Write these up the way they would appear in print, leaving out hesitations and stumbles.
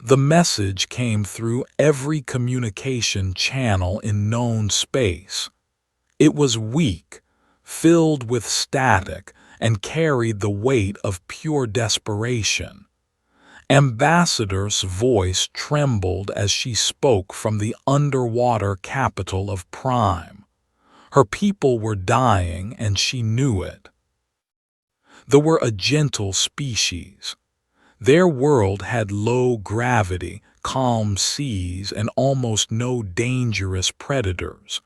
The message came through every communication channel in known space. It was weak, filled with static, and carried the weight of pure desperation. Ambassador's voice trembled as she spoke from the underwater capital of Prime. Her people were dying, and she knew it. They were a gentle species. Their world had low gravity, calm seas, and almost no dangerous predators.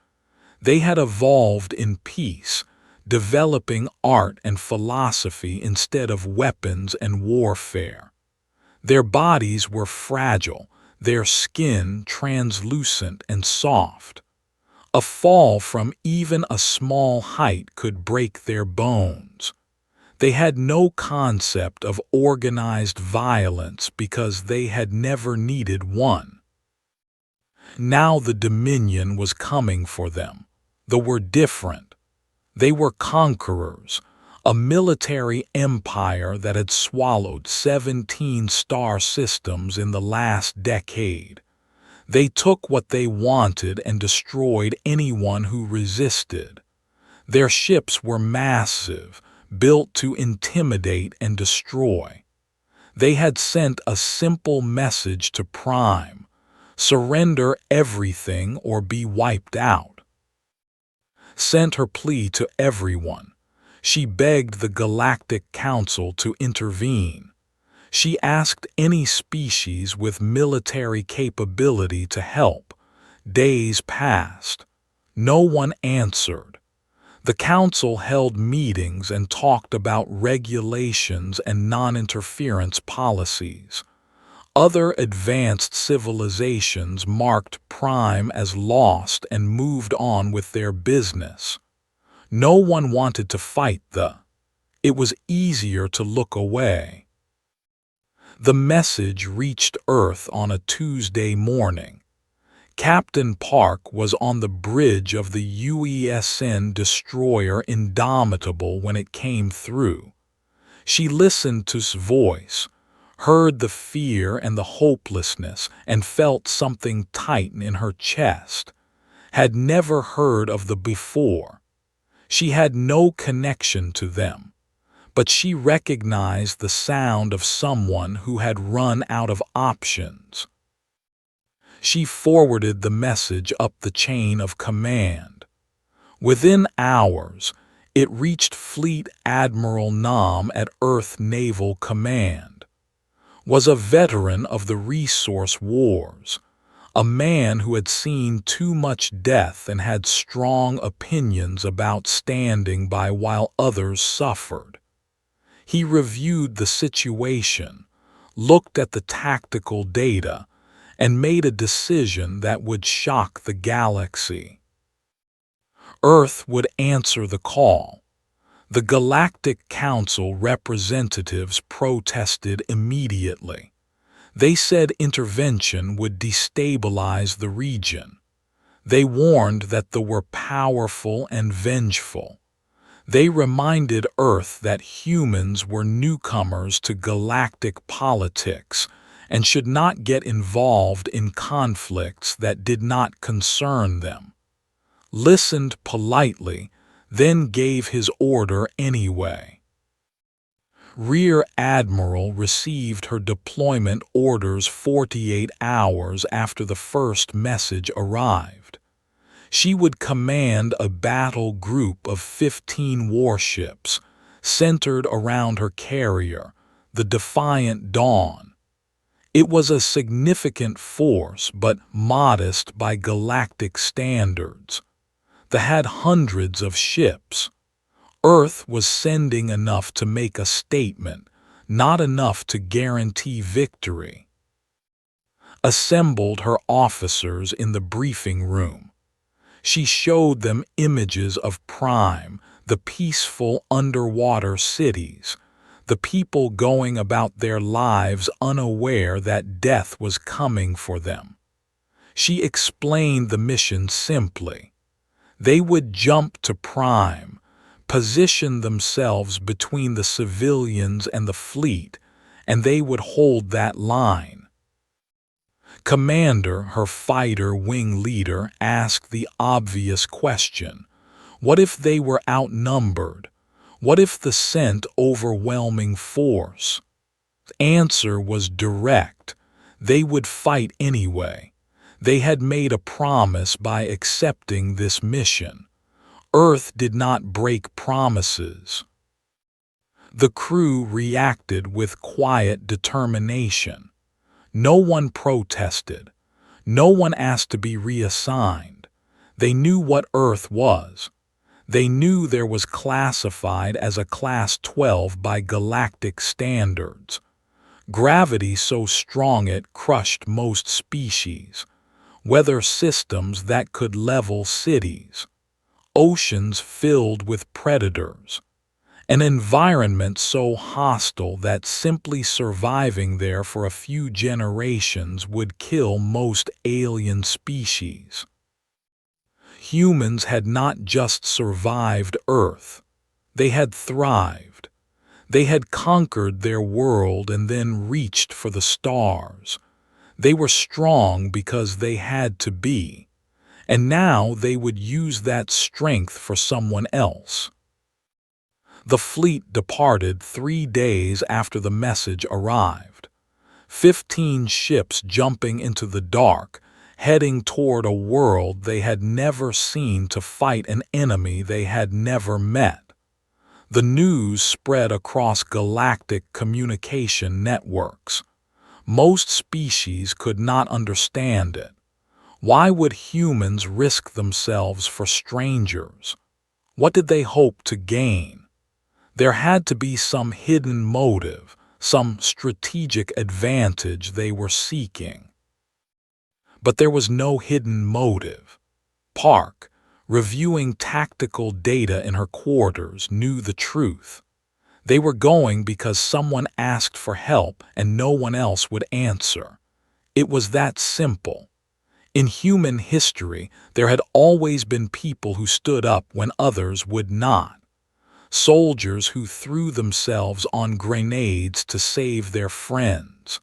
They had evolved in peace, developing art and philosophy instead of weapons and warfare. Their bodies were fragile, their skin translucent and soft. A fall from even a small height could break their bones. They had no concept of organized violence because they had never needed one. Now the Dominion was coming for them. They were different. They were conquerors, a military empire that had swallowed 17 star systems in the last decade. They took what they wanted and destroyed anyone who resisted. Their ships were massive, built to intimidate and destroy. They had sent a simple message to Prime: surrender everything or be wiped out. Sent her plea to everyone. She begged the Galactic Council to intervene. She asked any species with military capability to help. Days passed. No one answered. The Council held meetings and talked about regulations and non-interference policies. Other advanced civilizations marked Prime as lost and moved on with their business. No one wanted to fight It was easier to look away. The message reached Earth on a Tuesday morning. Captain Park was on the bridge of the UESN destroyer Indomitable when it came through. She listened to his voice, heard the fear and the hopelessness, and felt something tighten in her chest. Had never heard of them before. She had no connection to them, but she recognized the sound of someone who had run out of options. She forwarded the message up the chain of command. Within hours, it reached Fleet Admiral Nam at Earth Naval Command. Was a veteran of the resource wars, a man who had seen too much death and had strong opinions about standing by while others suffered. He reviewed the situation, looked at the tactical data, and made a decision that would shock the galaxy. Earth would answer the call. The Galactic Council representatives protested immediately. They said intervention would destabilize the region. They warned that they were powerful and vengeful. They reminded Earth that humans were newcomers to galactic politics and should not get involved in conflicts that did not concern them. Listened politely, then gave his order anyway. Rear Admiral received her deployment orders 48 hours after the first message arrived. She would command a battle group of 15 warships, centered around her carrier, the Defiant Dawn. It was a significant force, but modest by galactic standards. They had hundreds of ships. Earth was sending enough to make a statement, not enough to guarantee victory. Assembled her officers in the briefing room. She showed them images of Prime, the peaceful underwater cities, the people going about their lives unaware that death was coming for them. She explained the mission simply. They would jump to Prime, position themselves between the civilians and the fleet, and they would hold that line. Commander, her fighter wing leader, asked the obvious question. What if they were outnumbered? What if the sent overwhelming force? The answer was direct. They would fight anyway. They had made a promise by accepting this mission. Earth did not break promises. The crew reacted with quiet determination. No one protested. No one asked to be reassigned. They knew what Earth was. They knew there was classified as a Class 12 by galactic standards. Gravity so strong it crushed most species. Weather systems that could level cities. Oceans filled with predators. An environment so hostile that simply surviving there for a few generations would kill most alien species. Humans had not just survived Earth. They had thrived. They had conquered their world and then reached for the stars. They were strong because they had to be. And now they would use that strength for someone else. The fleet departed 3 days after the message arrived. 15 ships jumping into the dark, heading toward a world they had never seen to fight an enemy they had never met. The news spread across galactic communication networks. Most species could not understand it. Why would humans risk themselves for strangers? What did they hope to gain? There had to be some hidden motive, some strategic advantage they were seeking. But there was no hidden motive. Park, reviewing tactical data in her quarters, knew the truth. They were going because someone asked for help and no one else would answer. It was that simple. In human history, there had always been people who stood up when others would not. Soldiers who threw themselves on grenades to save their friends.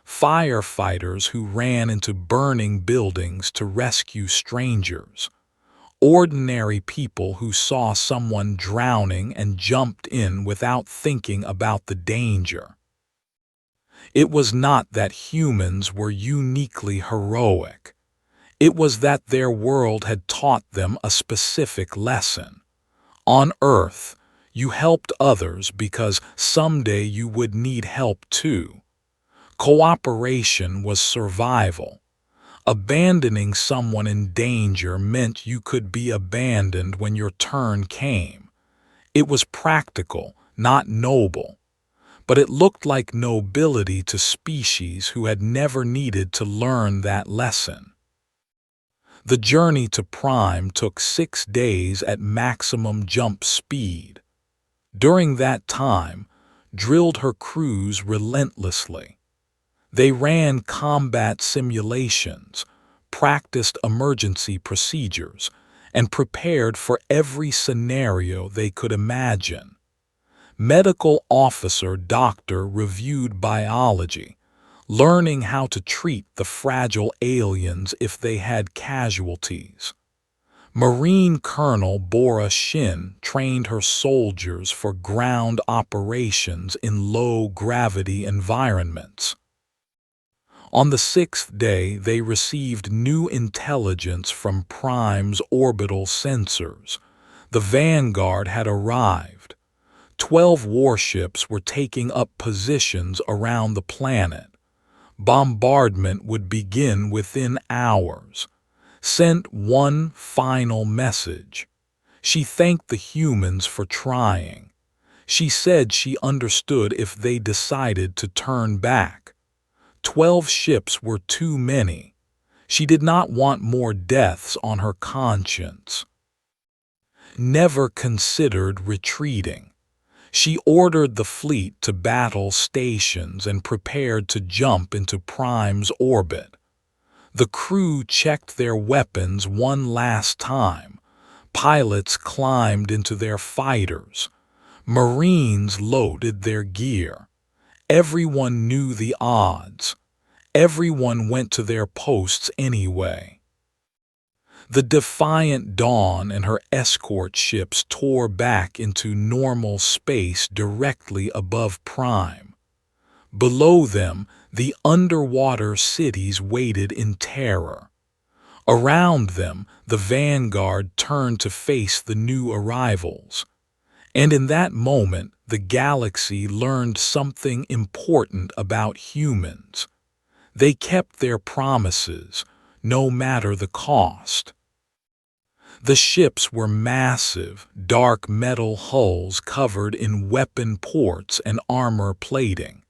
Firefighters who ran into burning buildings to rescue strangers. Ordinary people who saw someone drowning and jumped in without thinking about the danger. It was not that humans were uniquely heroic. It was that their world had taught them a specific lesson. On Earth, you helped others because someday you would need help too. Cooperation was survival. Abandoning someone in danger meant you could be abandoned when your turn came. It was practical, not noble. But it looked like nobility to species who had never needed to learn that lesson. The journey to Prime took 6 days at maximum jump speed. During that time, drilled her crews relentlessly. They ran combat simulations, practiced emergency procedures, and prepared for every scenario they could imagine. Medical officer doctor reviewed biology, learning how to treat the fragile aliens if they had casualties. Marine Colonel Bora Shin trained her soldiers for ground operations in low-gravity environments. On the 6th day, they received new intelligence from Prime's orbital sensors. The Vanguard had arrived. 12 warships were taking up positions around the planet. Bombardment would begin within hours. Sent one final message. She thanked the humans for trying. She said she understood if they decided to turn back. 12 ships were too many. She did not want more deaths on her conscience. Never considered retreating. She ordered the fleet to battle stations and prepared to jump into Prime's orbit. The crew checked their weapons one last time. Pilots climbed into their fighters. Marines loaded their gear. Everyone knew the odds. Everyone went to their posts anyway. The Defiant Dawn and her escort ships tore back into normal space directly above Prime. Below them, the underwater cities waited in terror. Around them, the vanguard turned to face the new arrivals. And in that moment, the galaxy learned something important about humans. They kept their promises, no matter the cost. The ships were massive, dark metal hulls covered in weapon ports and armor plating.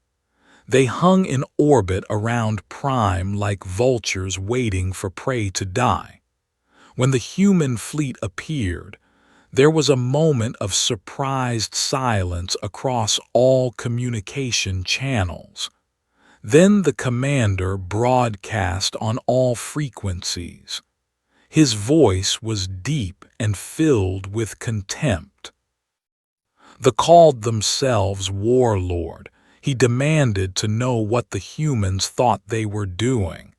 They hung in orbit around Prime like vultures waiting for prey to die. When the human fleet appeared, there was a moment of surprised silence across all communication channels. Then the commander broadcast on all frequencies. His voice was deep and filled with contempt. They called themselves Warlord. He demanded to know what the humans thought they were doing.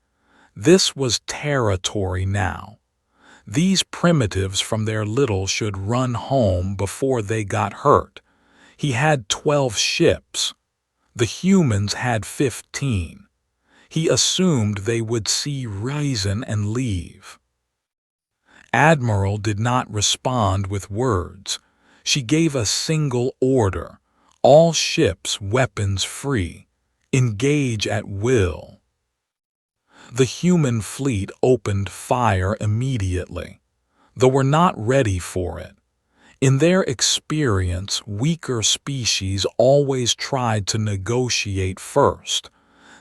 This was territory now. These primitives from their little should run home before they got hurt. He had 12 ships. The humans had 15. He assumed they would see reason and leave. Admiral did not respond with words. She gave a single order: all ships weapons free. Engage at will. The human fleet opened fire immediately. They were not ready for it. In their experience, weaker species always tried to negotiate first.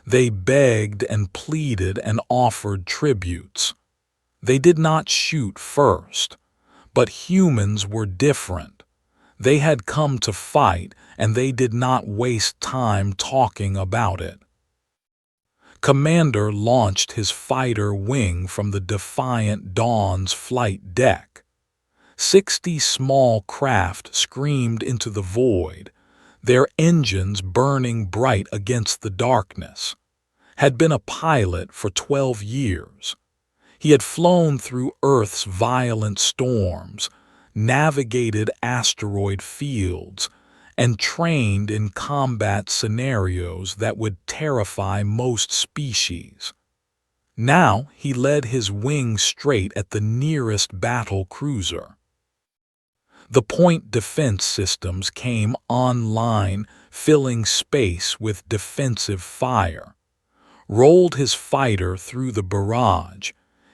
They begged and pleaded and offered tributes. They did not shoot first. But humans were different. They had come to fight, and they did not waste time talking about it. Commander launched his fighter wing from the Defiant Dawn's flight deck. 60 small craft screamed into the void, their engines burning bright against the darkness. Had been a pilot for 12 years. He had flown through Earth's violent storms, navigated asteroid fields, and trained in combat scenarios that would terrify most species. Now he led his wing straight at the nearest battle cruiser. The point defense systems came online, filling space with defensive fire. Rolled his fighter through the barrage,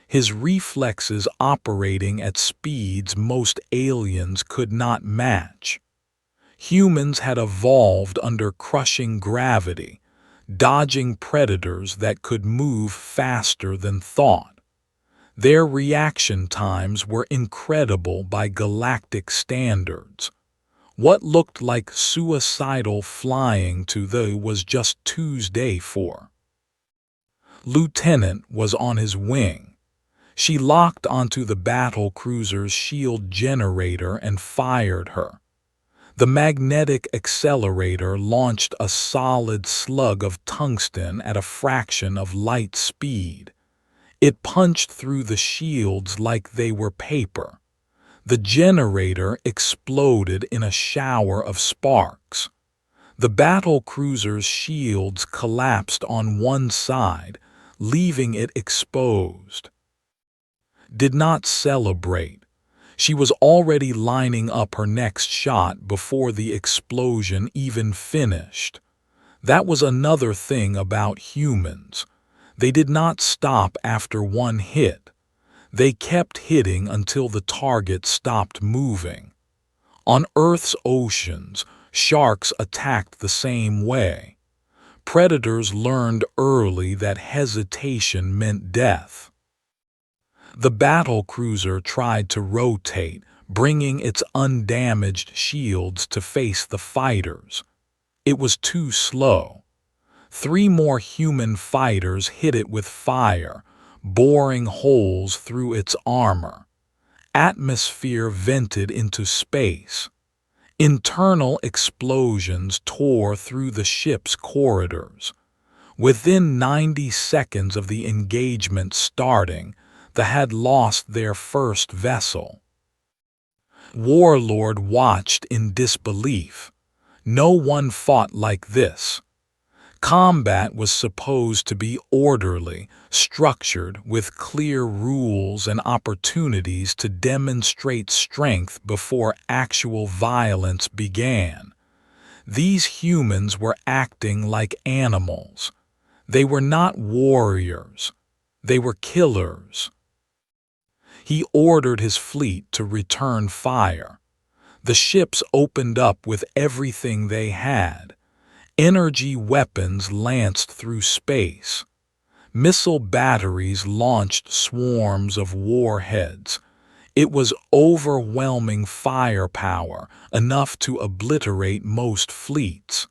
his reflexes operating at speeds most aliens could not match. Humans had evolved under crushing gravity, dodging predators that could move faster than thought. Their reaction times were incredible by galactic standards. What looked like suicidal flying to them was just Tuesday for. Lieutenant was on his wing. She locked onto the battle cruiser's shield generator and fired her. The magnetic accelerator launched a solid slug of tungsten at a fraction of light speed. It punched through the shields like they were paper. The generator exploded in a shower of sparks. The battle cruiser's shields collapsed on one side, leaving it exposed. Did not celebrate. She was already lining up her next shot before the explosion even finished. That was another thing about humans. They did not stop after one hit. They kept hitting until the target stopped moving. On Earth's oceans, sharks attacked the same way. Predators learned early that hesitation meant death. The battle cruiser tried to rotate, bringing its undamaged shields to face the fighters. It was too slow. 3 more human fighters hit it with fire, boring holes through its armor. Atmosphere vented into space. Internal explosions tore through the ship's corridors. Within 90 seconds of the engagement starting, they had lost their first vessel. Warlord watched in disbelief. No one fought like this. Combat was supposed to be orderly, structured, with clear rules and opportunities to demonstrate strength before actual violence began. These humans were acting like animals. They were not warriors. They were killers. He ordered his fleet to return fire. The ships opened up with everything they had. Energy weapons lanced through space. Missile batteries launched swarms of warheads. It was overwhelming firepower, enough to obliterate most fleets.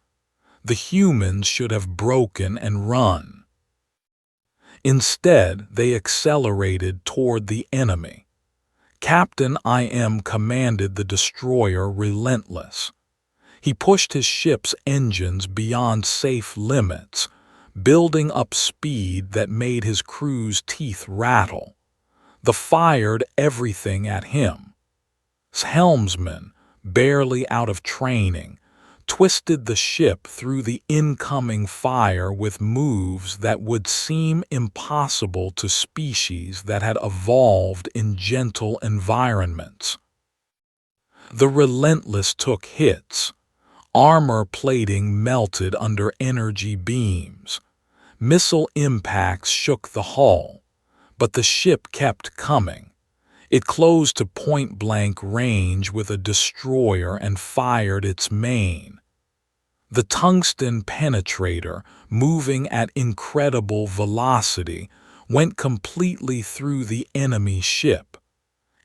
The humans should have broken and run. Instead, they accelerated toward the enemy. Captain IM commanded the destroyer Relentless. He pushed his ship's engines beyond safe limits, building up speed that made his crew's teeth rattle. They fired everything at him. Helmsman, barely out of training, twisted the ship through the incoming fire with moves that would seem impossible to species that had evolved in gentle environments. The Relentless took hits. Armor plating melted under energy beams. Missile impacts shook the hull, but the ship kept coming. It closed to point-blank range with a destroyer and fired its main. The tungsten penetrator, moving at incredible velocity, went completely through the enemy ship.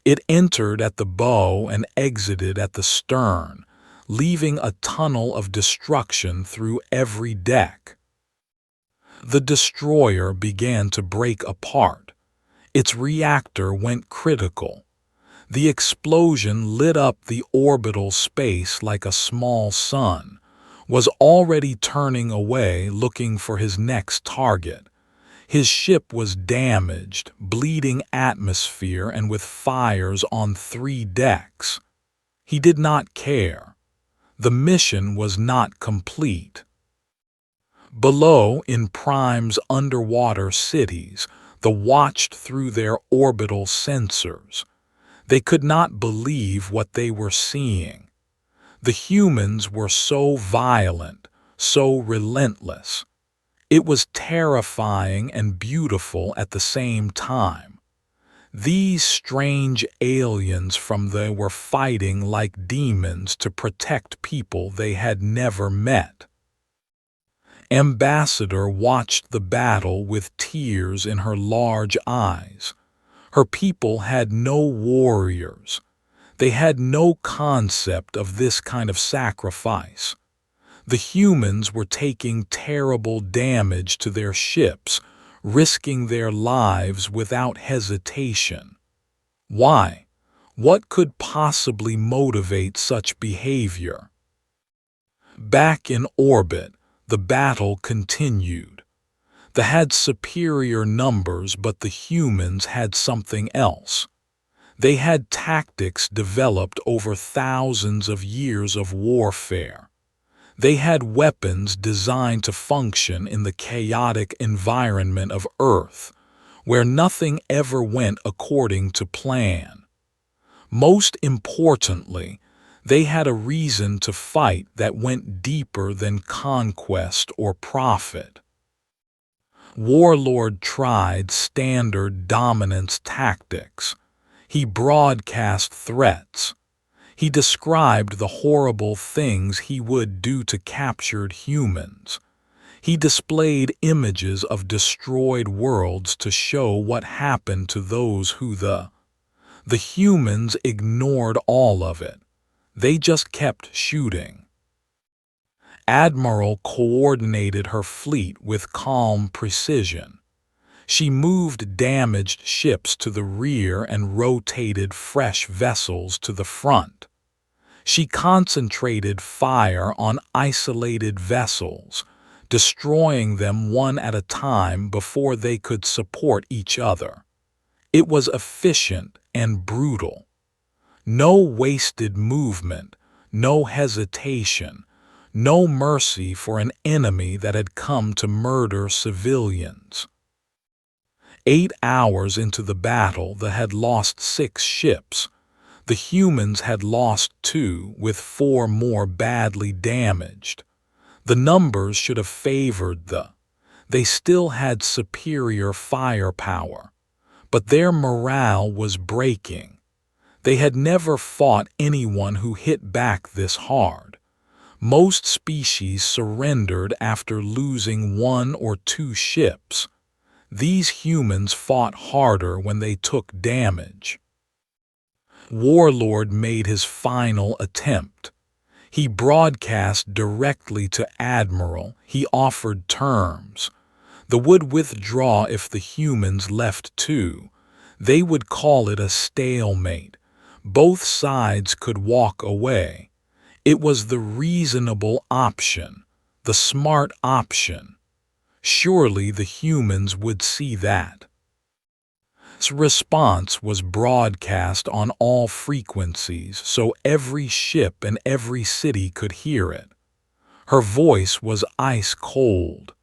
It entered at the bow and exited at the stern, leaving a tunnel of destruction through every deck. The destroyer began to break apart. Its reactor went critical. The explosion lit up the orbital space like a small sun, was already turning away looking for his next target. His ship was damaged, bleeding atmosphere and with fires on 3 decks. He did not care. The mission was not complete. Below, in Prime's underwater cities, they watched through their orbital sensors. They could not believe what they were seeing. The humans were so violent, so relentless. It was terrifying and beautiful at the same time. These strange aliens from there were fighting like demons to protect people they had never met. Ambassador watched the battle with tears in her large eyes. Her people had no warriors. They had no concept of this kind of sacrifice. The humans were taking terrible damage to their ships, risking their lives without hesitation. Why? What could possibly motivate such behavior? Back in orbit, the battle continued. They had superior numbers, but the humans had something else. They had tactics developed over thousands of years of warfare. They had weapons designed to function in the chaotic environment of Earth, where nothing ever went according to plan. Most importantly, they had a reason to fight that went deeper than conquest or profit. Warlord tried standard dominance tactics. He broadcast threats. He described the horrible things he would do to captured humans. He displayed images of destroyed worlds to show what happened to those who the humans ignored all of it. They just kept shooting. Admiral coordinated her fleet with calm precision. She moved damaged ships to the rear and rotated fresh vessels to the front. She concentrated fire on isolated vessels, destroying them one at a time before they could support each other. It was efficient and brutal. No wasted movement, no hesitation, no mercy for an enemy that had come to murder civilians. 8 hours into the battle, they had lost 6 ships. The humans had lost 2, with 4 more badly damaged. The numbers should have favored They still had superior firepower, but their morale was breaking. They had never fought anyone who hit back this hard. Most species surrendered after losing 1 or 2 ships. These humans fought harder when they took damage. Warlord made his final attempt. He broadcast directly to Admiral. He offered terms. They would withdraw if the humans left too. They would call it a stalemate. Both sides could walk away. It was the reasonable option, the smart option. Surely the humans would see that. His response was broadcast on all frequencies so every ship and every city could hear it. Her voice was ice cold.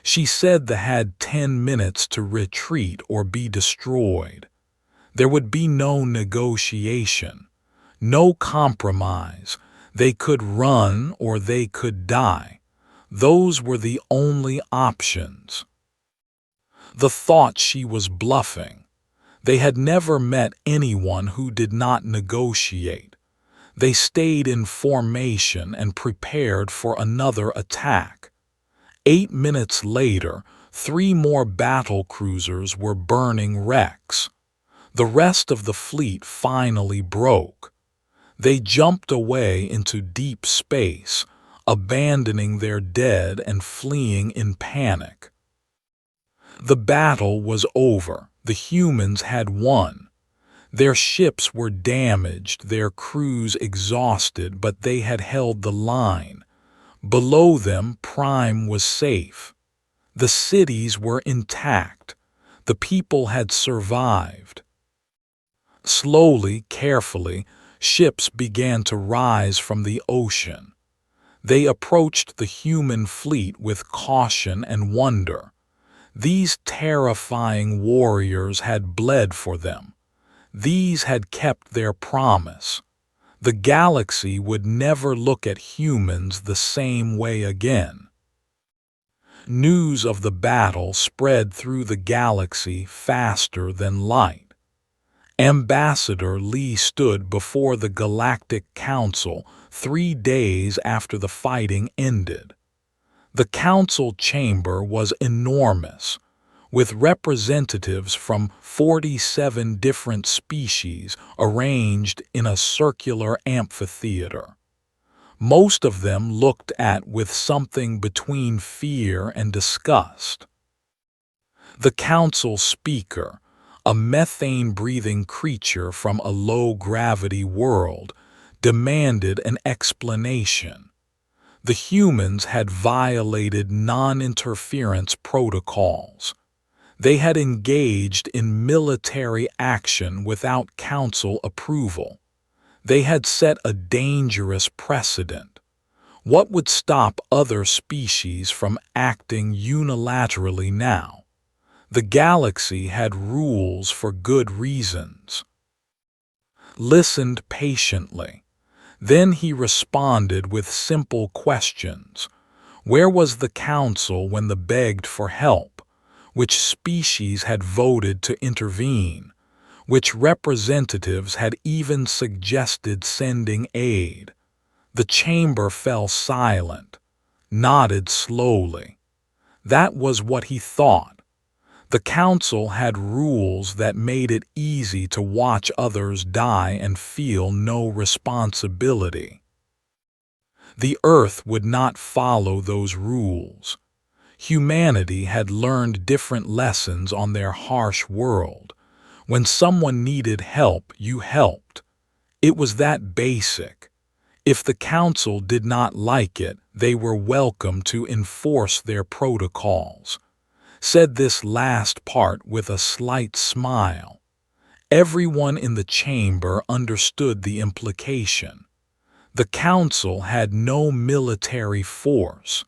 She said they had 10 minutes to retreat or be destroyed. There would be no negotiation, no compromise. They could run or they could die. Those were the only options. The thought she was bluffing. They had never met anyone who did not negotiate. They stayed in formation and prepared for another attack. 8 minutes later, 3 more battle cruisers were burning wrecks. The rest of the fleet finally broke. They jumped away into deep space, abandoning their dead and fleeing in panic. The battle was over. The humans had won. Their ships were damaged, their crews exhausted, but they had held the line. Below them, Prime was safe. The cities were intact. The people had survived. Slowly, carefully, ships began to rise from the ocean. They approached the human fleet with caution and wonder. These terrifying warriors had bled for them. These had kept their promise. The galaxy would never look at humans the same way again. News of the battle spread through the galaxy faster than light. Ambassador Lee stood before the Galactic Council 3 days after the fighting ended. The council chamber was enormous, with representatives from 47 different species arranged in a circular amphitheater. Most of them looked at with something between fear and disgust. The council speaker, a methane-breathing creature from a low-gravity world, demanded an explanation. The humans had violated non-interference protocols. They had engaged in military action without council approval. They had set a dangerous precedent. What would stop other species from acting unilaterally now? The galaxy had rules for good reasons. Listened patiently. Then he responded with simple questions. Where was the council when they begged for help? Which species had voted to intervene? Which representatives had even suggested sending aid? The chamber fell silent, nodded slowly. That was what he thought. The council had rules that made it easy to watch others die and feel no responsibility. The Earth would not follow those rules. Humanity had learned different lessons on their harsh world. When someone needed help, you helped. It was that basic. If the council did not like it, they were welcome to enforce their protocols. Said this last part with a slight smile. Everyone in the chamber understood the implication. The council had no military force.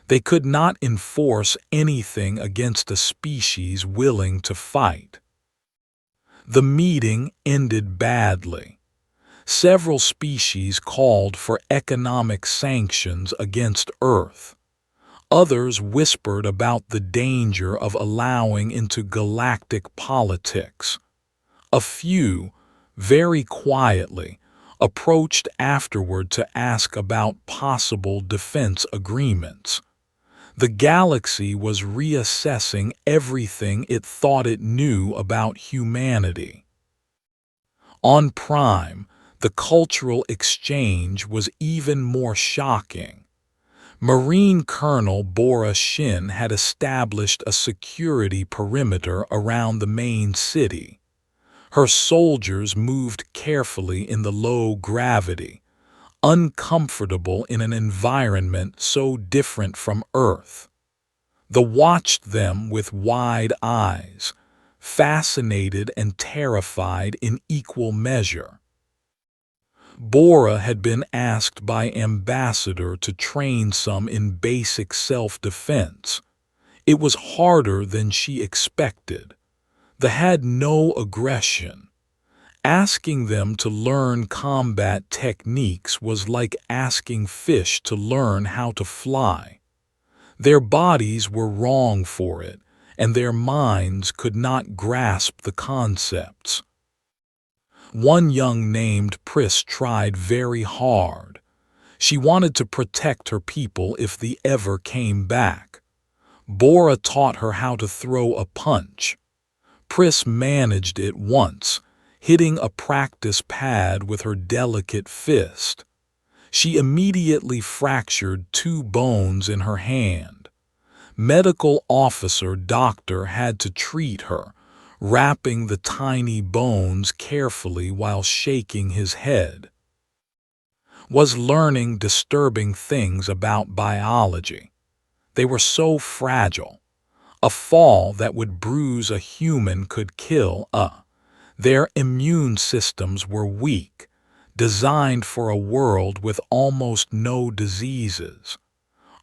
They could not enforce anything against a species willing to fight. The meeting ended badly. Several species called for economic sanctions against Earth. Others whispered about the danger of allowing into galactic politics. A few, very quietly, approached afterward to ask about possible defense agreements. The galaxy was reassessing everything it thought it knew about humanity. On Prime, the cultural exchange was even more shocking. Marine Colonel Bora Shin had established a security perimeter around the main city. Her soldiers moved carefully in the low gravity, uncomfortable in an environment so different from Earth. They watched them with wide eyes, fascinated and terrified in equal measure. Bora had been asked by Ambassador to train some in basic self-defense. It was harder than she expected. They had no aggression. Asking them to learn combat techniques was like asking fish to learn how to fly. Their bodies were wrong for it, and their minds could not grasp the concepts. One young named Pris tried very hard. She wanted to protect her people if they ever came back. Bora taught her how to throw a punch. Pris managed it once, hitting a practice pad with her delicate fist. She immediately fractured 2 bones in her hand. Medical officer doctor had to treat her, wrapping the tiny bones carefully while shaking his head. Was learning disturbing things about biology. They were so fragile. A fall that would bruise a human could kill Their immune systems were weak, designed for a world with almost no diseases.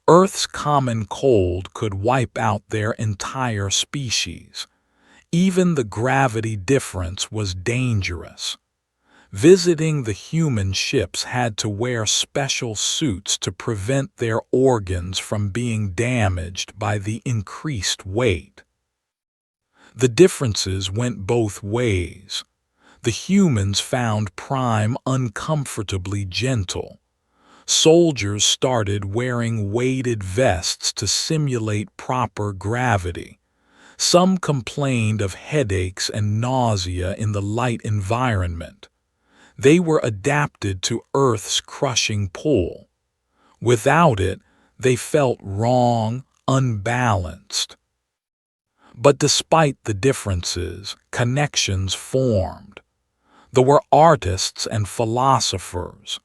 Earth's common cold could wipe out their entire species. Even the gravity difference was dangerous. Visiting the human ships had to wear special suits to prevent their organs from being damaged by the increased weight. The differences went both ways. The humans found Prime uncomfortably gentle. Soldiers started wearing weighted vests to simulate proper gravity. Some complained of headaches and nausea in the light environment. They were adapted to Earth's crushing pull. Without it, they felt wrong, unbalanced. But despite the differences, connections formed. There were artists and philosophers.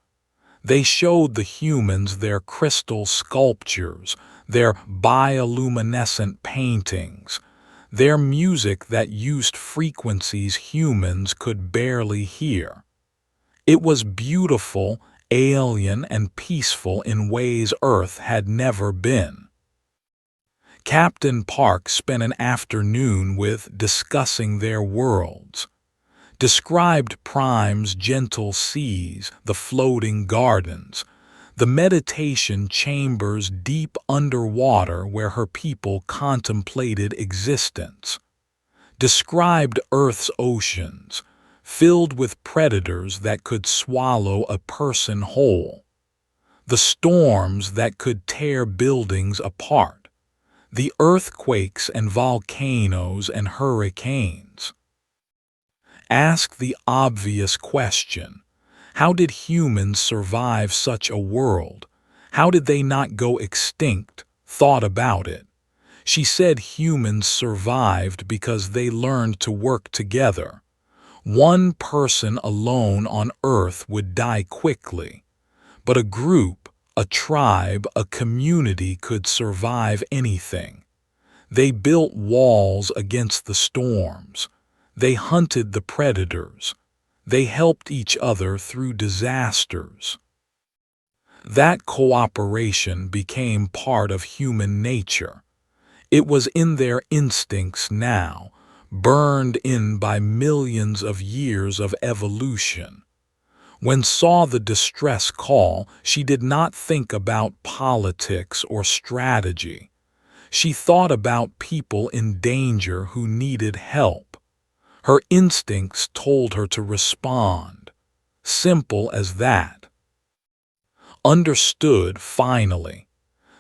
They showed the humans their crystal sculptures, their bioluminescent paintings, their music that used frequencies humans could barely hear. It was beautiful, alien, and peaceful in ways Earth had never been. Captain Park spent an afternoon discussing their worlds. Described Prime's gentle seas, the floating gardens, the meditation chambers deep underwater where her people contemplated existence. Described Earth's oceans, filled with predators that could swallow a person whole. The storms that could tear buildings apart. The earthquakes and volcanoes and hurricanes. Ask the obvious question. How did humans survive such a world? How did they not go extinct? Thought about it. She said humans survived because they learned to work together. One person alone on Earth would die quickly, But a group, a tribe, a community could survive anything. They built walls against the storms. They hunted the predators. They helped each other through disasters. That cooperation became part of human nature. It was in their instincts now, burned in by millions of years of evolution. When saw the distress call, she did not think about politics or strategy. She thought about people in danger who needed help. Her instincts told her to respond. Simple as that. Understood finally.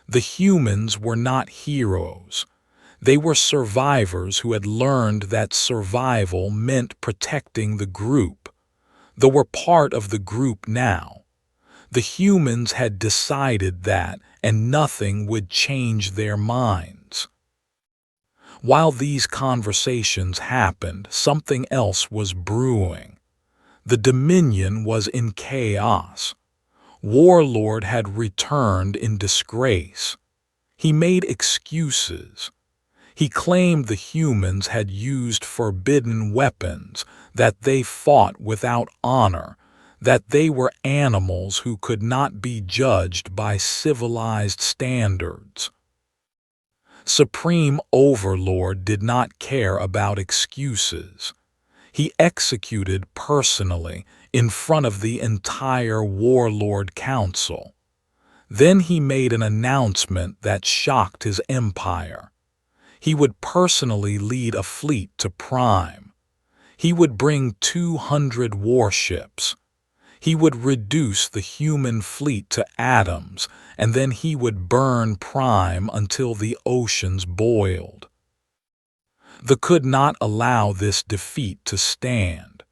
The humans were not heroes. They were survivors who had learned that survival meant protecting the group. They were part of the group now. The humans had decided that, and nothing would change their minds. While these conversations happened, something else was brewing. The Dominion was in chaos. Warlord had returned in disgrace. He made excuses. He claimed the humans had used forbidden weapons, that they fought without honor, that they were animals who could not be judged by civilized standards. Supreme Overlord did not care about excuses. He executed personally in front of the entire Warlord Council. Then he made an announcement that shocked his empire. He would personally lead a fleet to Prime. He would bring 200 warships. He would reduce the human fleet to atoms, and then he would burn Prime until the oceans boiled. They could not allow this defeat to stand.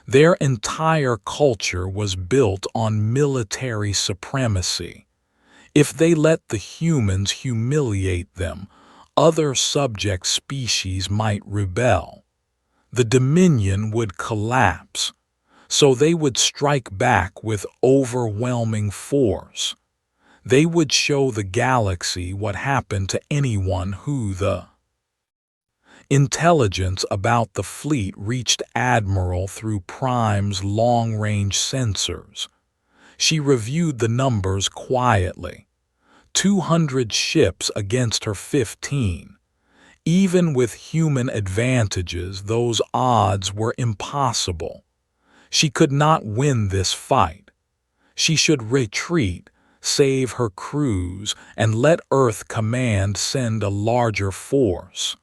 Their entire culture was built on military supremacy. If they let the humans humiliate them, other subject species might rebel. The Dominion would collapse, so they would strike back with overwhelming force. They would show the galaxy what happened to anyone who the intelligence about the fleet reached Admiral through Prime's long-range sensors. She reviewed the numbers quietly. 200 ships against her 15. Even with human advantages, those odds were impossible. She could not win this fight. She should retreat, save her crews, and let Earth Command send a larger force.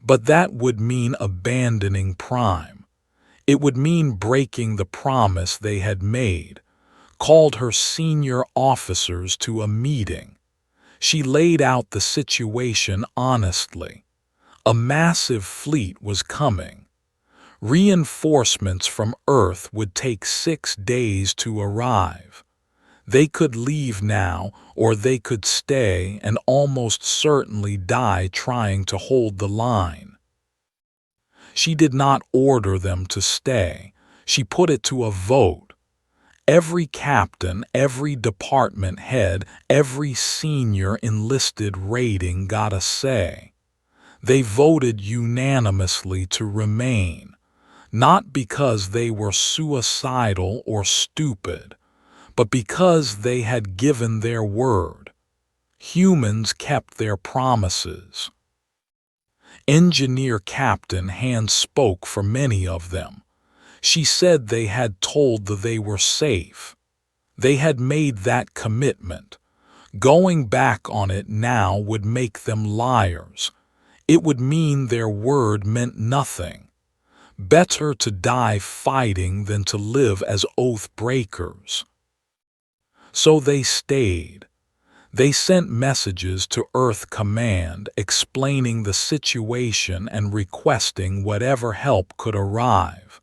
But that would mean abandoning Prime. It would mean breaking the promise they had made. Called her senior officers to a meeting. She laid out the situation honestly. A massive fleet was coming. Reinforcements from Earth would take 6 days to arrive. They could leave now, or they could stay and almost certainly die trying to hold the line. She did not order them to stay. She put it to a vote. Every captain, every department head, every senior enlisted rating got a say. They voted unanimously to remain, not because they were suicidal or stupid, but because they had given their word. Humans kept their promises. Engineer Captain Hand spoke for many of them. She said they had told that they were safe. They had made that commitment. Going back on it now would make them liars. It would mean their word meant nothing. Better to die fighting than to live as oath breakers. So they stayed. They sent messages to Earth Command explaining the situation and requesting whatever help could arrive.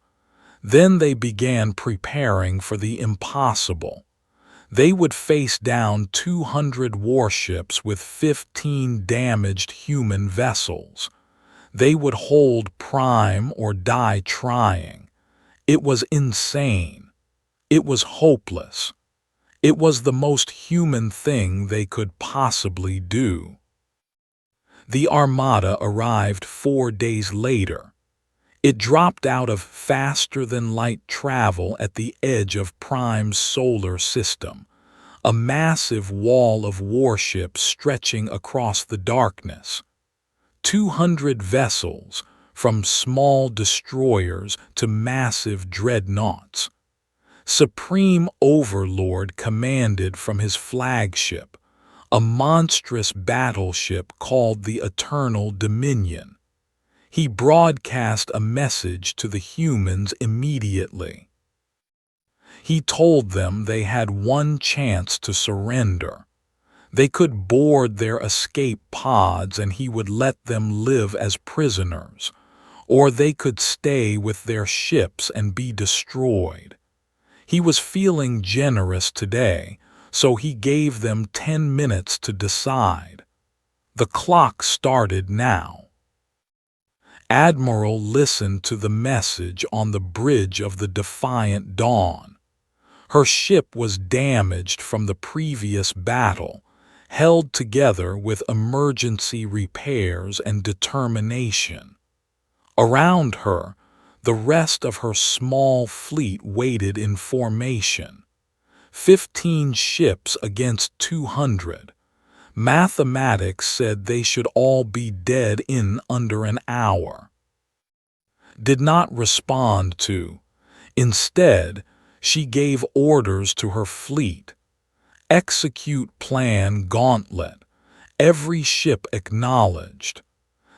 Then they began preparing for the impossible. They would face down 200 warships with 15 damaged human vessels. They would hold Prime or die trying. It was insane. It was hopeless. It was the most human thing they could possibly do. The Armada arrived 4 days later. It dropped out of faster-than-light travel at the edge of Prime's solar system, a massive wall of warships stretching across the darkness. 200 vessels, from small destroyers to massive dreadnoughts. Supreme Overlord commanded from his flagship, a monstrous battleship called the Eternal Dominion. He broadcast a message to the humans immediately. He told them they had one chance to surrender. They could board their escape pods and he would let them live as prisoners, or they could stay with their ships and be destroyed. He was feeling generous today, so he gave them 10 minutes to decide. The clock started now. Admiral listened to the message on the bridge of the Defiant Dawn. Her ship was damaged from the previous battle, held together with emergency repairs and determination. Around her, the rest of her small fleet waited in formation. 15 ships against 200. Mathematics said they should all be dead in under an hour. Did not respond to. Instead, she gave orders to her fleet. Execute plan Gauntlet. Every ship acknowledged.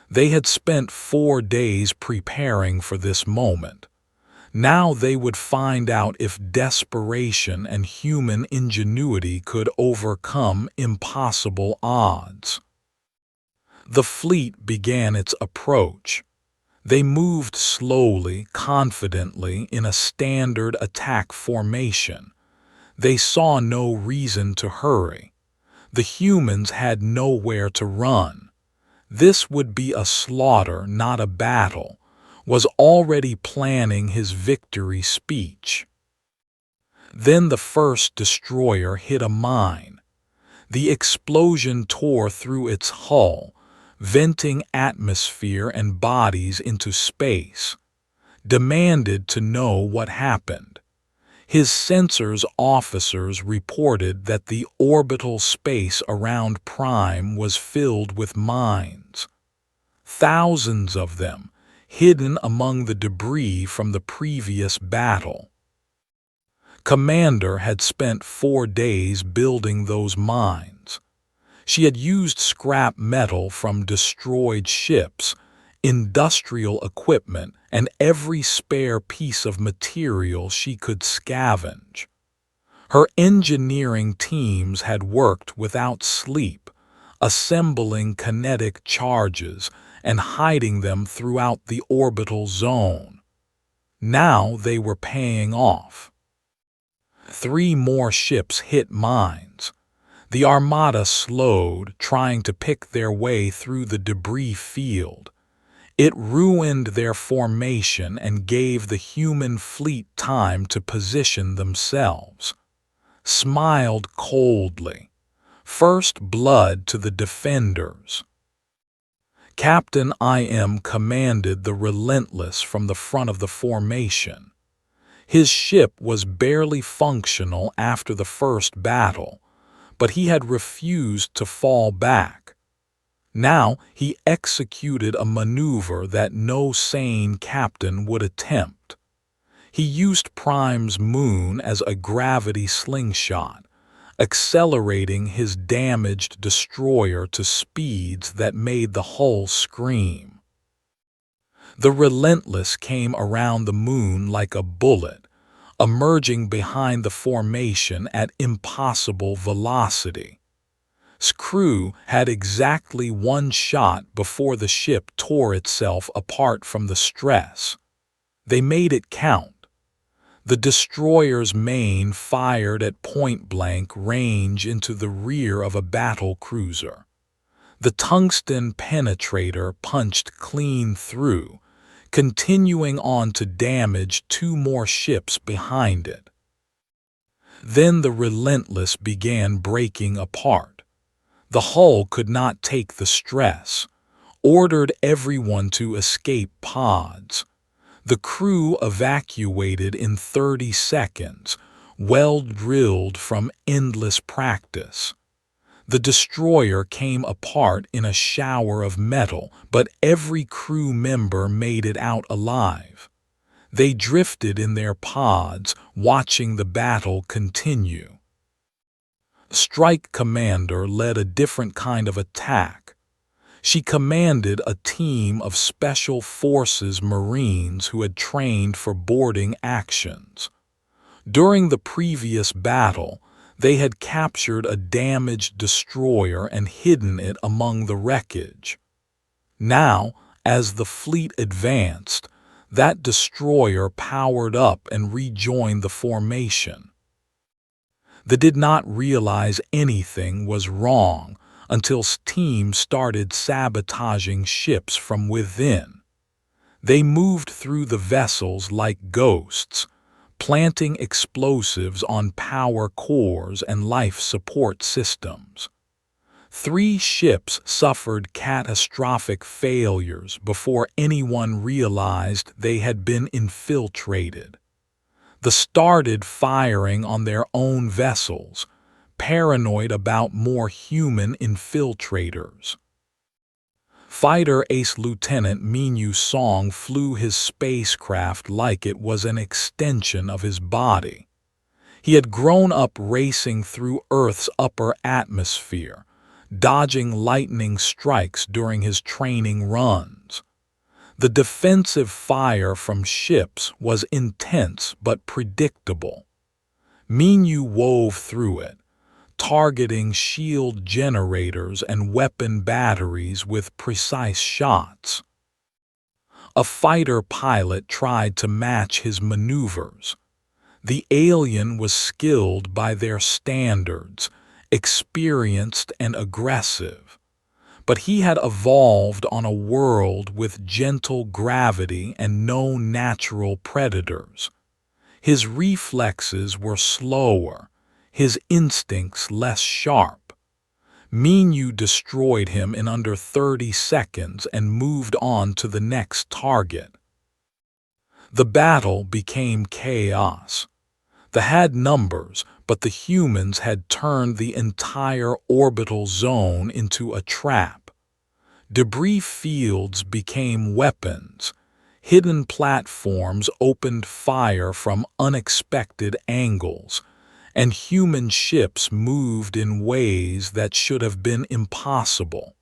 They had spent 4 days preparing for this moment. Now they would find out if desperation and human ingenuity could overcome impossible odds. The fleet began its approach. They moved slowly, confidently, in a standard attack formation. They saw no reason to hurry. The humans had nowhere to run. This would be a slaughter, not a battle, was already planning his victory speech. Then the first destroyer hit a mine. The explosion tore through its hull, venting atmosphere and bodies into space. Demanded to know what happened. His sensors officers reported that the orbital space around Prime was filled with mines. Thousands of them, hidden among the debris from the previous battle. Commander had spent 4 days building those mines. She had used scrap metal from destroyed ships, industrial equipment, and every spare piece of material she could scavenge. Her engineering teams had worked without sleep, assembling kinetic charges and hiding them throughout the orbital zone. Now they were paying off. 3 more ships hit mines. The Armada slowed, trying to pick their way through the debris field. It ruined their formation and gave the human fleet time to position themselves. Smiled coldly. First blood to the defenders. Captain IM commanded the Relentless from the front of the formation. His ship was barely functional after the first battle, but he had refused to fall back. Now he executed a maneuver that no sane captain would attempt. He used Prime's moon as a gravity slingshot, accelerating his damaged destroyer to speeds that made the hull scream. The Relentless came around the moon like a bullet, emerging behind the formation at impossible velocity. Screw had exactly 1 shot before the ship tore itself apart from the stress. They made it count. The destroyer's main fired at point-blank range into the rear of a battle cruiser. The tungsten penetrator punched clean through, continuing on to damage 2 more ships behind it. Then the Relentless began breaking apart. The hull could not take the stress, ordered everyone to escape pods. The crew evacuated in 30 seconds, well drilled from endless practice. The destroyer came apart in a shower of metal, but every crew member made it out alive. They drifted in their pods, watching the battle continue. Strike Commander led a different kind of attack. She commanded a team of Special Forces Marines who had trained for boarding actions. During the previous battle, they had captured a damaged destroyer and hidden it among the wreckage. Now, as the fleet advanced, that destroyer powered up and rejoined the formation. They did not realize anything was wrong until teams started sabotaging ships from within. They moved through the vessels like ghosts, planting explosives on power cores and life support systems. 3 ships suffered catastrophic failures before anyone realized they had been infiltrated. They started firing on their own vessels, paranoid about more human infiltrators. Fighter Ace Lieutenant Minyu Song flew his spacecraft like it was an extension of his body. He had grown up racing through Earth's upper atmosphere, dodging lightning strikes during his training runs. The defensive fire from ships was intense but predictable. Minyu wove through it, targeting shield generators and weapon batteries with precise shots. A fighter pilot tried to match his maneuvers. The alien was skilled by their standards, experienced and aggressive. But he had evolved on a world with gentle gravity and no natural predators. His reflexes were slower, his instincts less sharp. Minyu destroyed him in under 30 seconds and moved on to the next target. The battle became chaos. They had numbers, but the humans had turned the entire orbital zone into a trap. Debris fields became weapons. Hidden platforms opened fire from unexpected angles, and human ships moved in ways that should have been impossible.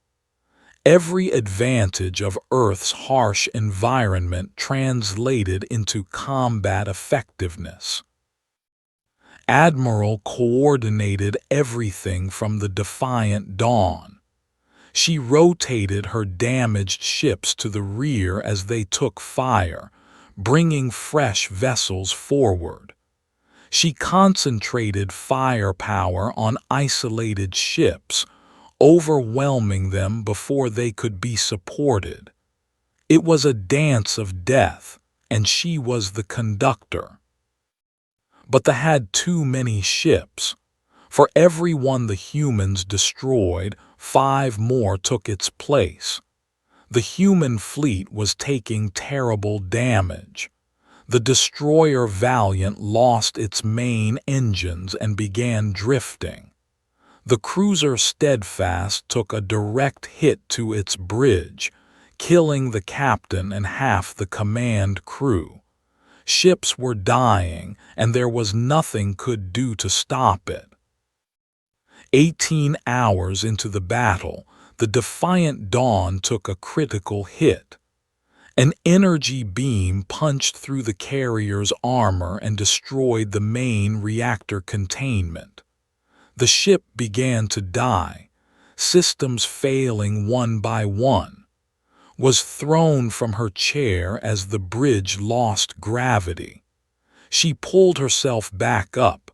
Every advantage of Earth's harsh environment translated into combat effectiveness. Admiral coordinated everything from the Defiant Dawn. She rotated her damaged ships to the rear as they took fire, bringing fresh vessels forward. She concentrated firepower on isolated ships, overwhelming them before they could be supported. It was a dance of death, and she was the conductor. But they had too many ships. For every one the humans destroyed, 5 more took its place. The human fleet was taking terrible damage. The destroyer Valiant lost its main engines and began drifting. The cruiser Steadfast took a direct hit to its bridge, killing the captain and half the command crew. Ships were dying, and there was nothing could do to stop it. 18 hours into the battle, the Defiant Dawn took a critical hit. An energy beam punched through the carrier's armor and destroyed the main reactor containment. The ship began to die, systems failing one by one. Was thrown from her chair as the bridge lost gravity. She pulled herself back up,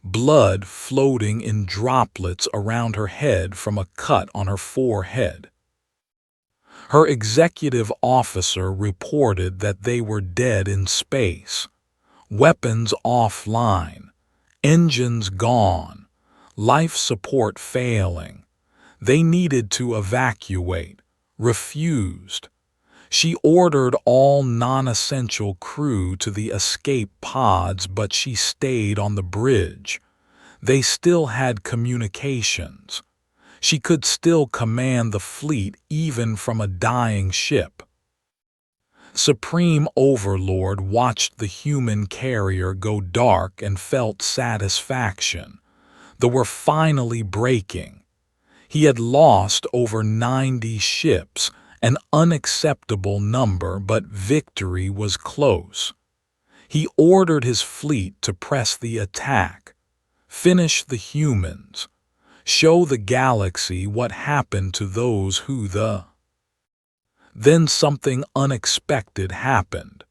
blood floating in droplets around her head from a cut on her forehead. Her executive officer reported that they were dead in space, weapons offline, Engines gone, life support failing. They needed to evacuate, refused. She ordered all non-essential crew to the escape pods, but she stayed on the bridge. They still had communications. She could still command the fleet even from a dying ship. Supreme Overlord watched the human carrier go dark and felt satisfaction. They were finally breaking. He had lost over 90 ships, an unacceptable number, but victory was close. He ordered his fleet to press the attack, finish the humans, show the galaxy what happened to those who Then something unexpected happened.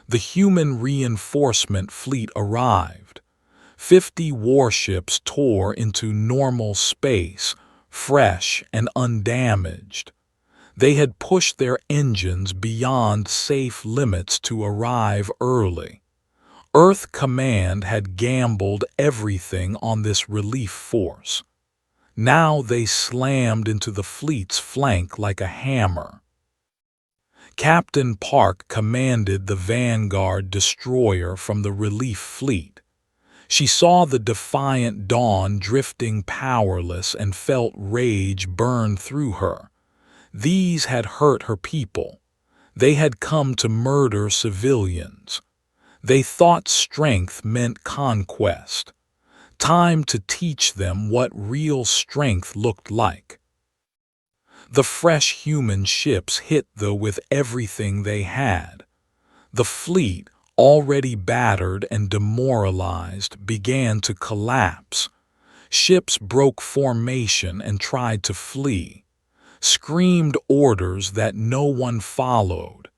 The human reinforcement fleet arrived. 50 warships tore into normal space, fresh and undamaged. They had pushed their engines beyond safe limits to arrive early. Earth Command had gambled everything on this relief force. Now they slammed into the fleet's flank like a hammer. Captain Park commanded the Vanguard destroyer from the relief fleet. She saw the defiant Dawn drifting powerless and felt rage burn through her. These had hurt her people. They had come to murder civilians. They thought strength meant conquest. Time to teach them what real strength looked like. The fresh human ships hit with everything they had. The fleet, already battered and demoralized, began to collapse. Ships broke formation and tried to flee, screamed orders that no one followed.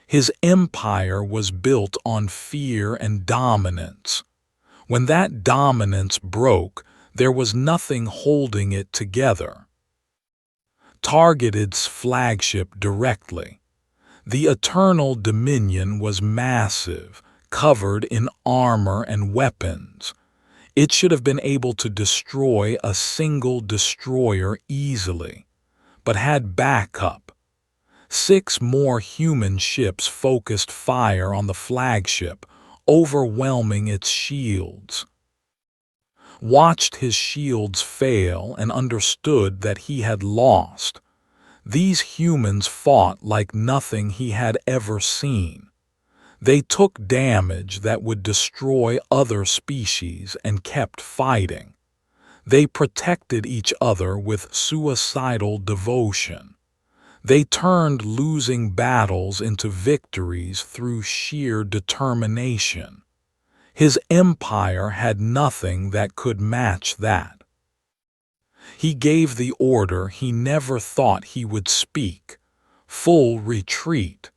His empire was built on fear and dominance. When that dominance broke, there was nothing holding it together. Targeted flagship directly. The Eternal Dominion was massive, covered in armor and weapons. It should have been able to destroy a single destroyer easily, but had backup. 6 more human ships focused fire on the flagship, overwhelming its shields. Watched his shields fail and understood that he had lost. These humans fought like nothing he had ever seen. They took damage that would destroy other species and kept fighting. They protected each other with suicidal devotion. They turned losing battles into victories through sheer determination. His empire had nothing that could match that. He gave the order he never thought he would speak: full retreat.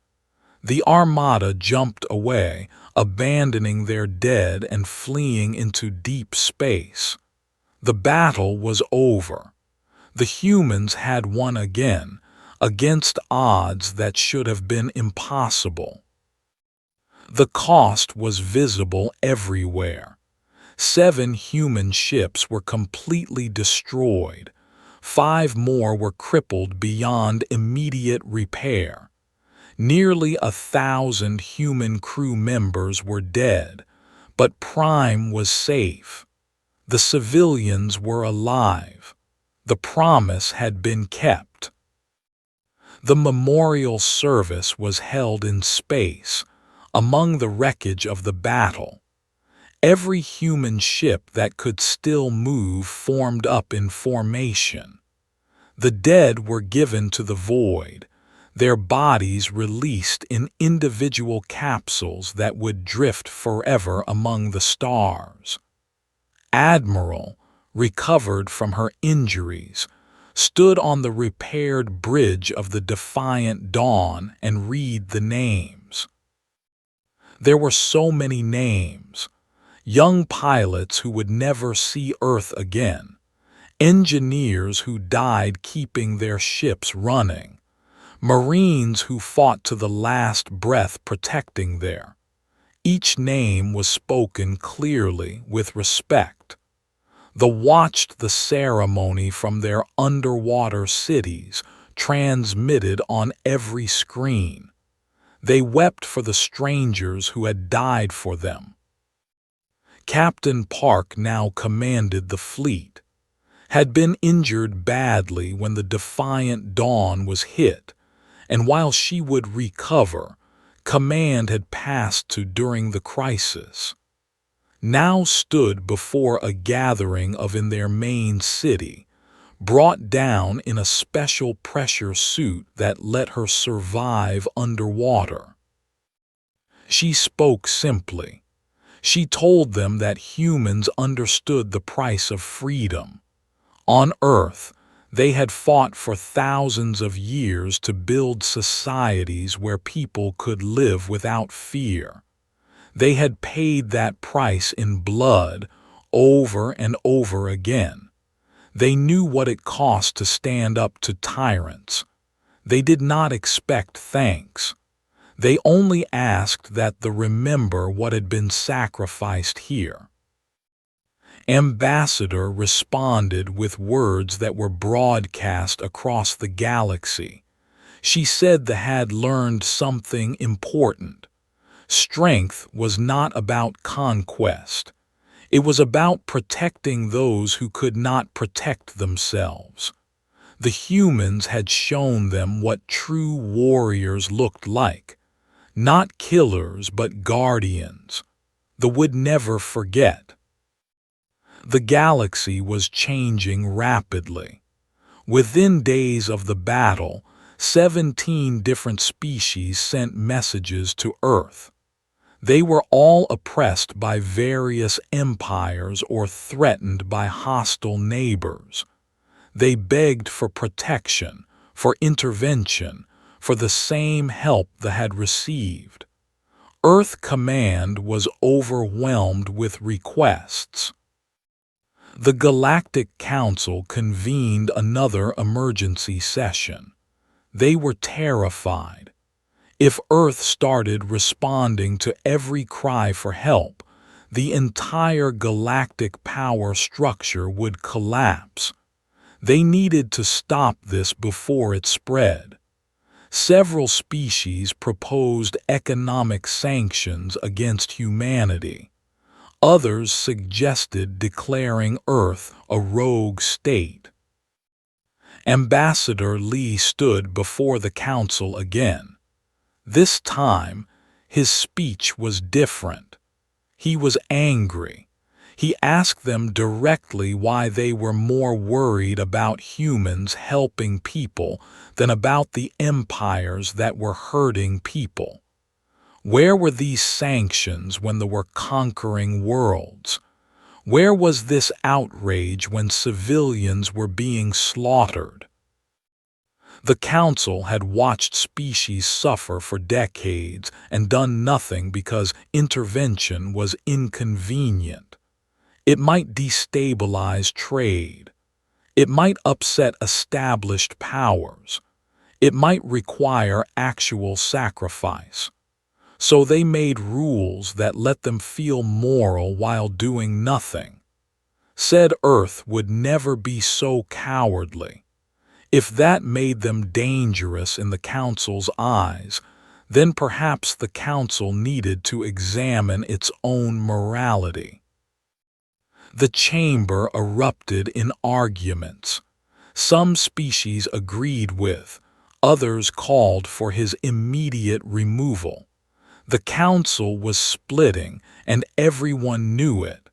The armada jumped away, abandoning their dead and fleeing into deep space. The battle was over. The humans had won again, against odds that should have been impossible. The cost was visible everywhere. 7 human ships were completely destroyed. 5 more were crippled beyond immediate repair. Nearly 1,000 human crew members were dead, but Prime was safe. The civilians were alive. The promise had been kept. The memorial service was held in space, among the wreckage of the battle. Every human ship that could still move formed up in formation. The dead were given to the void, their bodies released in individual capsules that would drift forever among the stars. Admiral, recovered from her injuries, stood on the repaired bridge of the defiant Dawn and read the names. There were so many names. Young pilots who would never see Earth again. Engineers who died keeping their ships running. Marines who fought to the last breath protecting their Each name was spoken clearly with respect. They watched the ceremony from their underwater cities, transmitted on every screen. They wept for the strangers who had died for them. Captain Park now commanded the fleet, had been injured badly when the Defiant Dawn was hit, and while she would recover, command had passed to during the crisis. Now stood before a gathering of in their main city, brought down in a special pressure suit that let her survive underwater. She spoke simply. She told them that humans understood the price of freedom. On Earth, they had fought for thousands of years to build societies where people could live without fear. They had paid that price in blood over and over again. They knew what it cost to stand up to tyrants. They did not expect thanks. They only asked that they remember what had been sacrificed here. Ambassador responded with words that were broadcast across the galaxy. She said they had learned something important. Strength was not about conquest. It was about protecting those who could not protect themselves. The humans had shown them what true warriors looked like. Not killers, but guardians. They would never forget. The galaxy was changing rapidly. Within days of the battle, 17 different species sent messages to Earth. They were all oppressed by various empires or threatened by hostile neighbors. They begged for protection, for intervention, for the same help they had received. Earth Command was overwhelmed with requests. The Galactic Council convened another emergency session. They were terrified. If Earth started responding to every cry for help, the entire galactic power structure would collapse. They needed to stop this before it spread. Several species proposed economic sanctions against humanity. Others suggested declaring Earth a rogue state. Ambassador Lee stood before the council again. This time, his speech was different. He was angry. He asked them directly why they were more worried about humans helping people than about the empires that were hurting people. Where were these sanctions when they were conquering worlds? Where was this outrage when civilians were being slaughtered? The Council had watched species suffer for decades and done nothing because intervention was inconvenient. It might destabilize trade. It might upset established powers. It might require actual sacrifice. So they made rules that let them feel moral while doing nothing. Said Earth would never be so cowardly. If that made them dangerous in the Council's eyes, then perhaps the Council needed to examine its own morality. The chamber erupted in arguments. Some species agreed with, others called for his immediate removal. The council was splitting, and everyone knew it.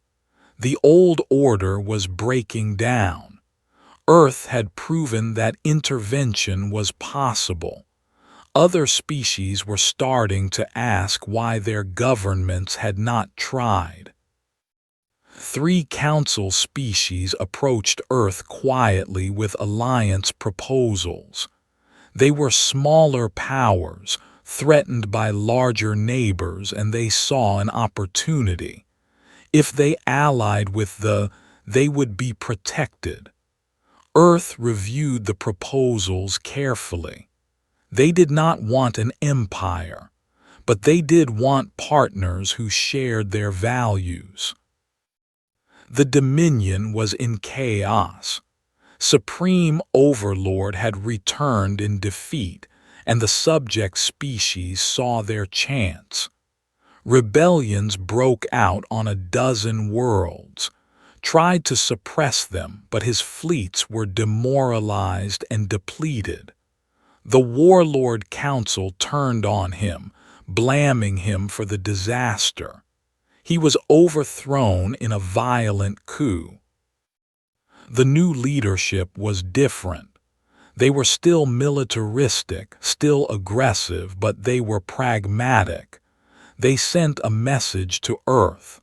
The old order was breaking down. Earth had proven that intervention was possible. Other species were starting to ask why their governments had not tried. 3 council species approached Earth quietly with alliance proposals. They were smaller powers, threatened by larger neighbors, and they saw an opportunity. If they allied with they would be protected. Earth reviewed the proposals carefully. They did not want an empire, but they did want partners who shared their values. The Dominion was in chaos. Supreme Overlord had returned in defeat, and the subject species saw their chance. Rebellions broke out on a dozen worlds, tried to suppress them, but his fleets were demoralized and depleted. The Warlord Council turned on him, blaming him for the disaster. He was overthrown in a violent coup. The new leadership was different. They were still militaristic, still aggressive, but they were pragmatic. They sent a message to Earth,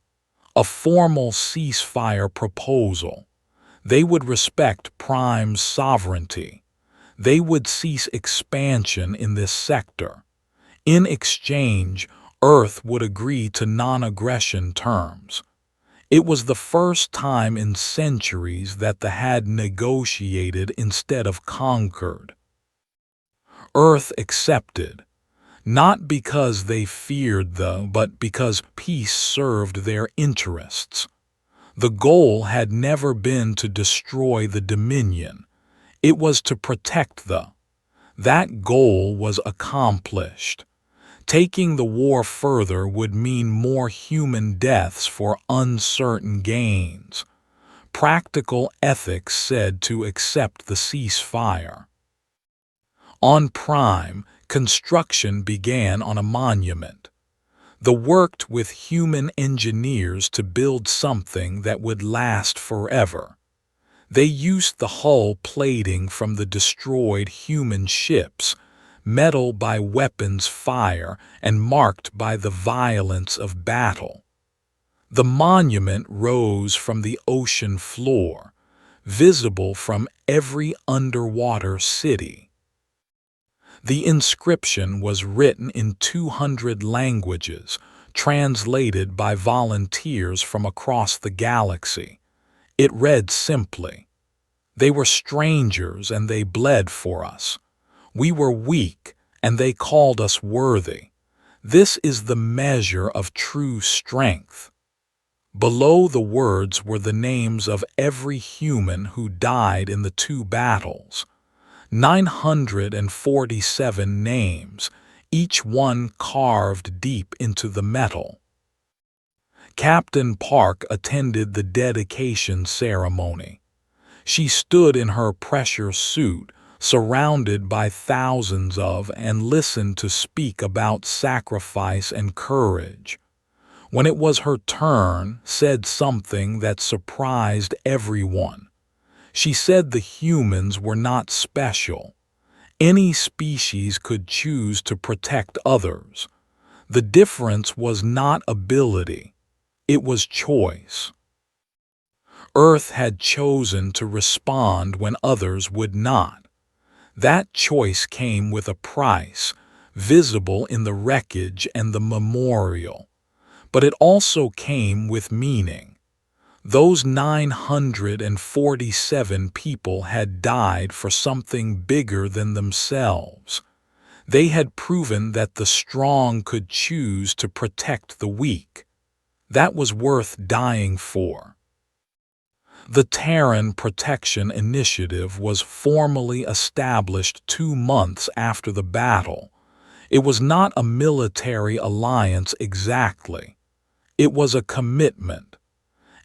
a formal ceasefire proposal. They would respect Prime's sovereignty. They would cease expansion in this sector. In exchange, Earth would agree to non-aggression terms. It was the first time in centuries that the had negotiated instead of conquered. Earth accepted, not because they feared but because peace served their interests. The goal had never been to destroy the Dominion. It was to protect That goal was accomplished. Taking the war further would mean more human deaths for uncertain gains. Practical ethics said to accept the ceasefire. On Prime, construction began on a monument. They worked with human engineers to build something that would last forever. They used the hull plating from the destroyed human ships, metal by weapons fire and marked by the violence of battle. The monument rose from the ocean floor, visible from every underwater city. The inscription was written in 200 languages, translated by volunteers from across the galaxy. It read simply, "They were strangers and they bled for us. We were weak, and they called us worthy. This is the measure of true strength." Below the words were the names of every human who died in the two battles. 947 names, each one carved deep into the metal. Captain Park attended the dedication ceremony. She stood in her pressure suit, surrounded by thousands and listened to speak about sacrifice and courage. When it was her turn, said something that surprised everyone. She said the humans were not special. Any species could choose to protect others. The difference was not ability, it was choice. Earth had chosen to respond when others would not. That choice came with a price, visible in the wreckage and the memorial. But it also came with meaning. Those 947 people had died for something bigger than themselves. They had proven that the strong could choose to protect the weak. That was worth dying for. The Terran Protection Initiative was formally established 2 months after the battle. It was not a military alliance exactly. It was a commitment.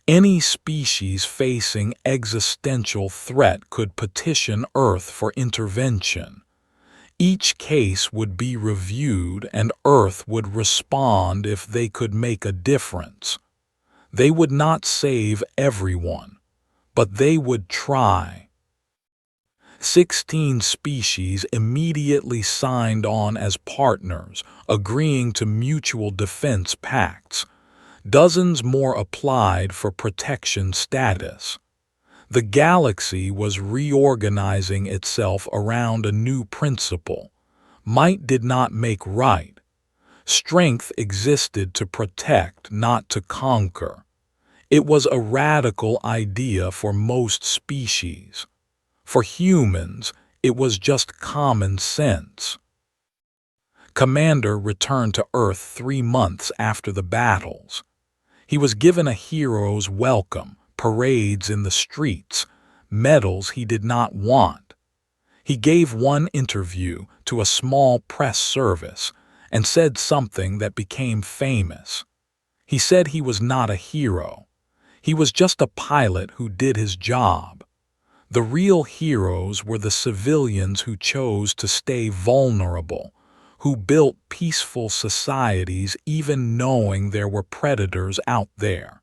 Any species facing existential threat could petition Earth for intervention. Each case would be reviewed and Earth would respond if they could make a difference. They would not save everyone, but they would try. 16 species immediately signed on as partners, agreeing to mutual defense pacts. Dozens more applied for protection status. The galaxy was reorganizing itself around a new principle. Might did not make right. Strength existed to protect, not to conquer. It was a radical idea for most species. For humans, it was just common sense. Commander returned to Earth 3 months after the battles. He was given a hero's welcome, parades in the streets, medals he did not want. He gave one interview to a small press service and said something that became famous. He said he was not a hero. He was just a pilot who did his job. The real heroes were the civilians who chose to stay vulnerable, who built peaceful societies even knowing there were predators out there.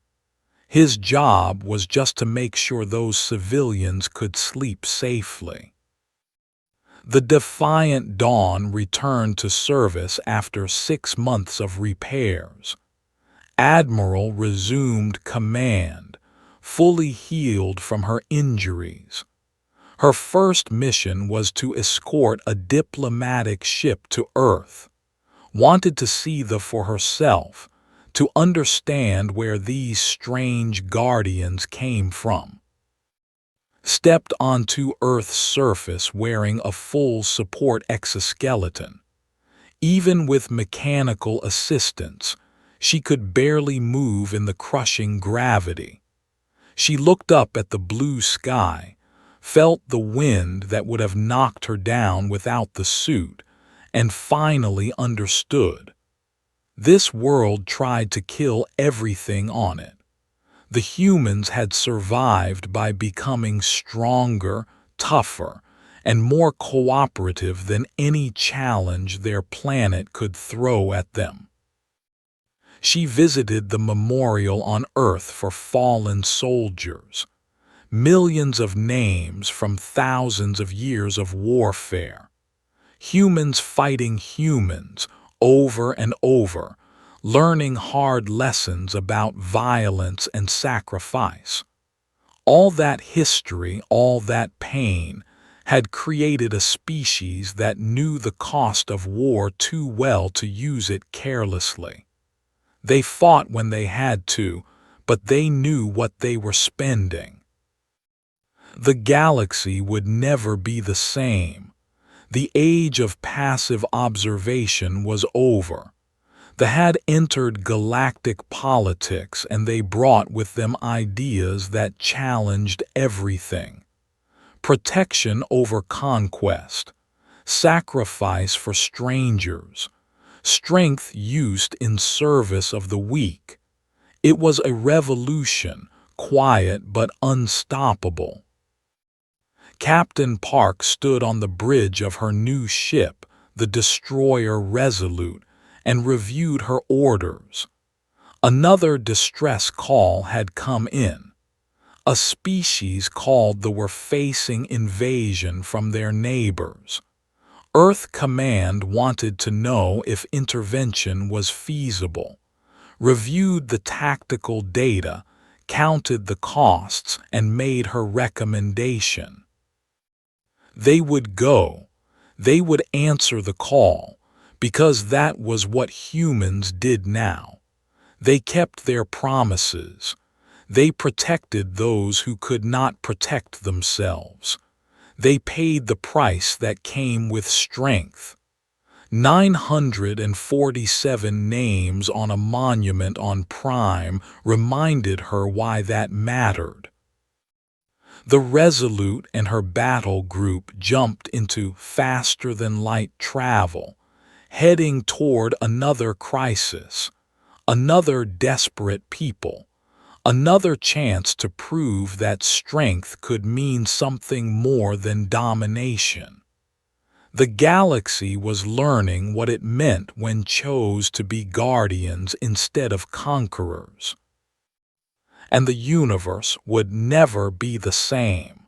His job was just to make sure those civilians could sleep safely. The Defiant Dawn returned to service after 6 months of repairs. Admiral resumed command, fully healed from her injuries. Her first mission was to escort a diplomatic ship to Earth. Wanted to see for herself, to understand where these strange guardians came from. Stepped onto Earth's surface wearing a full support exoskeleton. Even with mechanical assistance, she could barely move in the crushing gravity. She looked up at the blue sky, felt the wind that would have knocked her down without the suit, and finally understood. This world tried to kill everything on it. The humans had survived by becoming stronger, tougher, and more cooperative than any challenge their planet could throw at them. She visited the memorial on Earth for fallen soldiers. Millions of names from thousands of years of warfare. Humans fighting humans over and over, learning hard lessons about violence and sacrifice. All that history, all that pain, had created a species that knew the cost of war too well to use it carelessly. They fought when they had to, but they knew what they were spending. The galaxy would never be the same. The age of passive observation was over. They had entered galactic politics, and they brought with them ideas that challenged everything. Protection over conquest, sacrifice for strangers, strength used in service of the weak. It was a revolution, quiet but unstoppable. Captain Park stood on the bridge of her new ship, the destroyer Resolute, and reviewed her orders. Another distress call had come in. A species called were facing invasion from their neighbors. Earth Command wanted to know if intervention was feasible, reviewed the tactical data, counted the costs, and made her recommendation. They would go. They would answer the call, because that was what humans did now. They kept their promises. They protected those who could not protect themselves. They paid the price that came with strength. 947 names on a monument on Prime reminded her why that mattered. The Resolute and her battle group jumped into faster-than-light travel, heading toward another crisis, another desperate people, another chance to prove that strength could mean something more than domination. The galaxy was learning what it meant when chose to be guardians instead of conquerors. And the universe would never be the same.